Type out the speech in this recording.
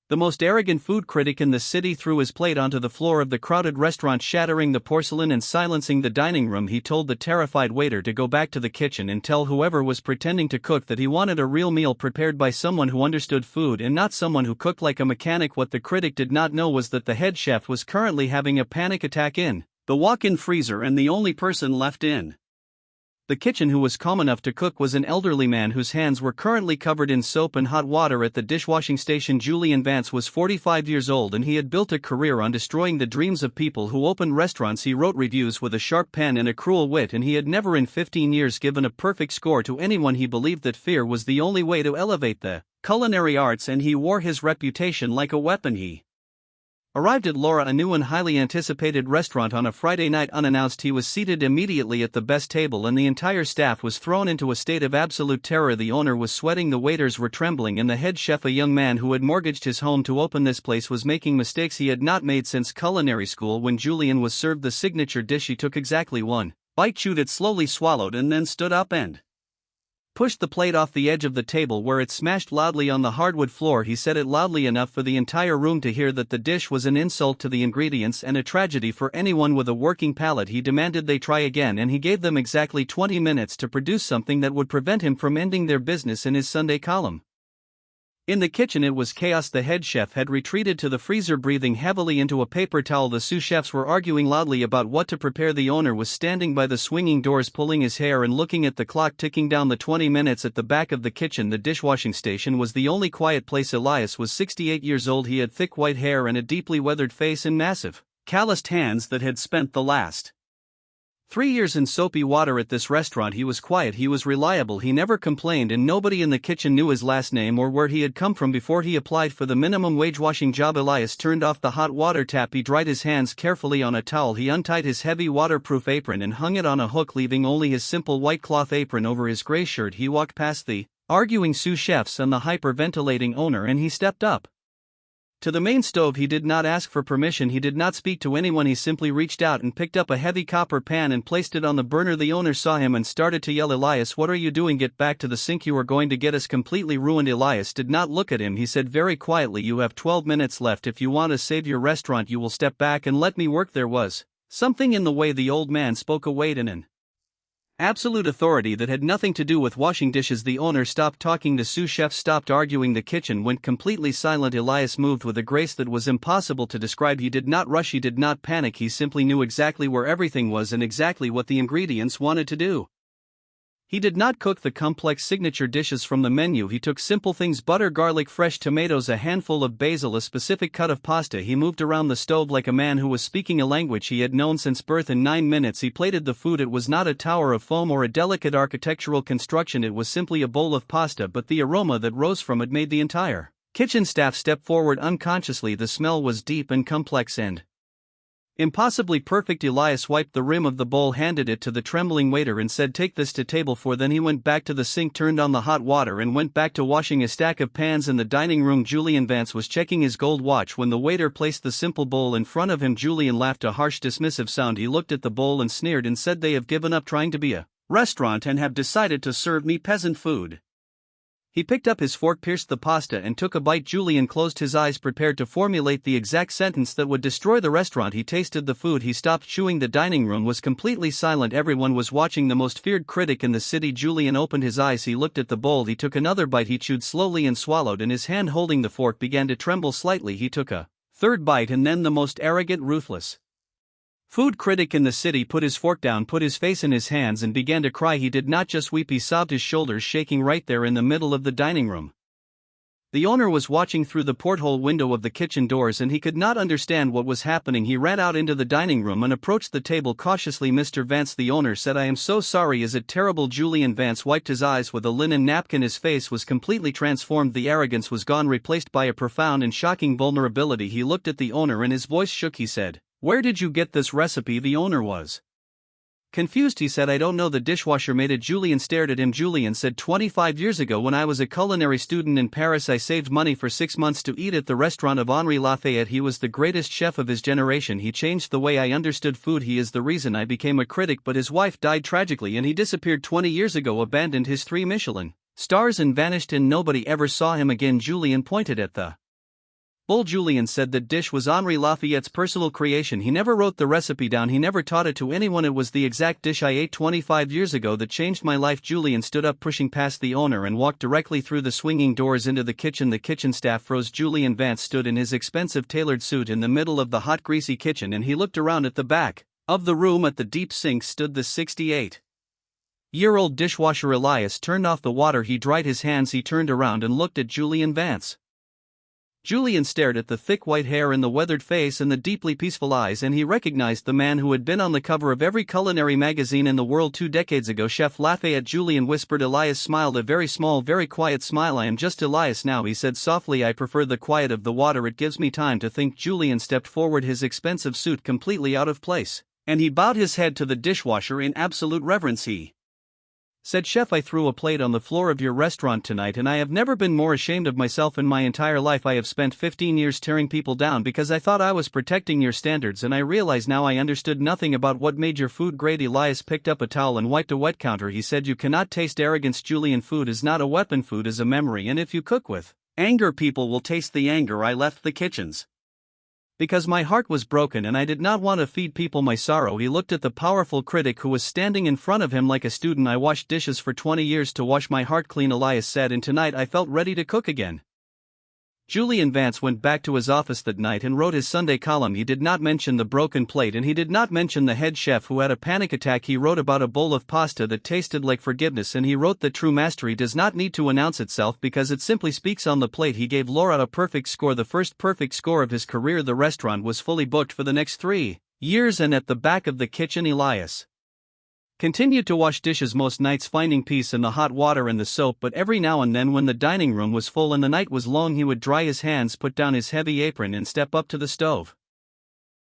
The most arrogant food critic in the city threw his plate onto the floor of the crowded restaurant, shattering the porcelain and silencing the dining room. He told the terrified waiter to go back to the kitchen and tell whoever was pretending to cook that he wanted a real meal prepared by someone who understood food and not someone who cooked like a mechanic. What the critic did not know was that the head chef was currently having a panic attack in the walk-in freezer, and the only person left in the kitchen who was calm enough to cook was an elderly man whose hands were currently covered in soap and hot water at the dishwashing station. Julian Vance was 45 years old and he had built a career on destroying the dreams of people who opened restaurants. He wrote reviews with a sharp pen and a cruel wit, and he had never in 15 years given a perfect score to anyone. He believed that fear was the only way to elevate the culinary arts, and he wore his reputation like a weapon. He arrived at Laura, a new and highly anticipated restaurant, on a Friday night unannounced. He was seated immediately at the best table and the entire staff was thrown into a state of absolute terror. The owner was sweating, the waiters were trembling, and the head chef, a young man who had mortgaged his home to open this place, was making mistakes he had not made since culinary school. When Julian was served the signature dish, he took exactly one bite, chewed it, slowly swallowed, and then stood up and pushed the plate off the edge of the table, where it smashed loudly on the hardwood floor. He said it loudly enough for the entire room to hear that the dish was an insult to the ingredients and a tragedy for anyone with a working palate. He demanded they try again, and he gave them exactly 20 minutes to produce something that would prevent him from ending their business in his Sunday column. In the kitchen it was chaos. The head chef had retreated to the freezer, breathing heavily into a paper towel. The sous chefs were arguing loudly about what to prepare. The owner was standing by the swinging doors, pulling his hair and looking at the clock ticking down the 20 minutes. At the back of the kitchen, the dishwashing station was the only quiet place. Elias was 68 years old. He had thick white hair and a deeply weathered face and massive, calloused hands that had spent the last 3 years in soapy water. At this restaurant he was quiet, he was reliable, he never complained, and nobody in the kitchen knew his last name or where he had come from before he applied for the minimum wage washing job. Elias turned off the hot water tap. He dried his hands carefully on a towel. He untied his heavy waterproof apron and hung it on a hook, leaving only his simple white cloth apron over his gray shirt. He walked past the arguing sous chefs and the hyperventilating owner, and he stepped up to the main stove. He did not ask for permission, he did not speak to anyone, he simply reached out and picked up a heavy copper pan and placed it on the burner. The owner saw him and started to yell, "Elias, what are you doing? Get back to the sink, you are going to get us completely ruined." Elias did not look at him. He said very quietly, "You have 12 minutes left. If you want to save your restaurant, you will step back and let me work." There was something in the way the old man spoke, a weight and an absolute authority that had nothing to do with washing dishes. The owner stopped talking, the sous chef stopped arguing, the kitchen went completely silent. Elias moved with a grace that was impossible to describe. He did not rush, he did not panic, he simply knew exactly where everything was and exactly what the ingredients wanted to do. He did not cook the complex signature dishes from the menu. He took simple things: butter, garlic, fresh tomatoes, a handful of basil, a specific cut of pasta. He moved around the stove like a man who was speaking a language he had known since birth. In 9 minutes he plated the food. It was not a tower of foam or a delicate architectural construction, it was simply a bowl of pasta, but the aroma that rose from it made the entire kitchen staff step forward unconsciously. The smell was deep and complex and impossibly perfect. Elias wiped the rim of the bowl, handed it to the trembling waiter and said, "Take this to table 4." Then he went back to the sink, turned on the hot water and went back to washing a stack of pans in the dining room. Julian Vance was checking his gold watch when the waiter placed the simple bowl in front of him. Julian laughed, a harsh dismissive sound. He looked at the bowl and sneered and said, "They have given up trying to be a restaurant and have decided to serve me peasant food." He picked up his fork, pierced the pasta and took a bite. Julian closed his eyes, prepared to formulate the exact sentence that would destroy the restaurant. He tasted the food, he stopped chewing. The dining room was completely silent. Everyone was watching the most feared critic in the city. Julian opened his eyes, he looked at the bowl, he took another bite, he chewed slowly and swallowed, and his hand holding the fork began to tremble slightly. He took a third bite, and then the most arrogant, ruthless food critic in the city put his fork down, put his face in his hands and began to cry. He did not just weep, he sobbed, his shoulders shaking right there in the middle of the dining room. The owner was watching through the porthole window of the kitchen doors and he could not understand what was happening. He ran out into the dining room and approached the table cautiously. "Mr. Vance," the owner said, "I am so sorry. Is it terrible?" Julian Vance wiped his eyes with a linen napkin. His face was completely transformed. The arrogance was gone, replaced by a profound and shocking vulnerability. He looked at the owner and his voice shook. He said, "Where did you get this recipe?" The owner was confused. He said, "I don't know, the dishwasher made it." Julian stared at him. Julian said, 25 years ago when I was a culinary student in Paris, I saved money for 6 months to eat at the restaurant of Henri Lafayette. He was the greatest chef of his generation. He changed the way I understood food. He is the reason I became a critic." But his wife died tragically and he disappeared 20 years ago, abandoned his 3 Michelin stars and vanished, and nobody ever saw him again. Julian pointed at the Bull. Julian said that dish was Henri Lafayette's personal creation. He never wrote the recipe down, he never taught it to anyone. It was the exact dish I ate 25 years ago that changed my life. Julian stood up, pushing past the owner, and walked directly through the swinging doors into the kitchen. The kitchen staff froze. Julian Vance stood in his expensive tailored suit in the middle of the hot, greasy kitchen, and he looked around. At the back of the room at the deep sink stood the 68-year-old dishwasher. Elias turned off the water. He dried his hands. He turned around and looked at Julian Vance. Julian stared at the thick white hair and the weathered face and the deeply peaceful eyes, and he recognized the man who had been on the cover of every culinary magazine in the world 2 decades ago, Chef Lafayette. Julian whispered. Elias smiled, a very small, very quiet smile. "I am just Elias now," he said softly. "I prefer the quiet of the water, it gives me time to think." Julian stepped forward, his expensive suit completely out of place, and he bowed his head to the dishwasher in absolute reverence. He said, "Chef, I threw a plate on the floor of your restaurant tonight, and I have never been more ashamed of myself in my entire life. I have spent 15 years tearing people down because I thought I was protecting your standards, and I realize now I understood nothing about what made your food great." Elias picked up a towel and wiped a wet counter. He said, "You cannot taste arrogance, Julian. Food is not a weapon, food is a memory, and if you cook with anger, people will taste the anger." I left the kitchens because my heart was broken and I did not want to feed people my sorrow. He looked at the powerful critic who was standing in front of him like a student. "I washed dishes for 20 years to wash my heart clean," Elias said, "and tonight I felt ready to cook again." Julian Vance went back to his office that night and wrote his Sunday column. He did not mention the broken plate, and he did not mention the head chef who had a panic attack. He wrote about a bowl of pasta that tasted like forgiveness, and he wrote that true mastery does not need to announce itself because it simply speaks on the plate. He gave Laura a perfect score, the first perfect score of his career. The restaurant was fully booked for the next 3 years, and at the back of the kitchen, Elias continued to wash dishes most nights, finding peace in the hot water and the soap. But every now and then, when the dining room was full and the night was long, he would dry his hands, put down his heavy apron, and step up to the stove.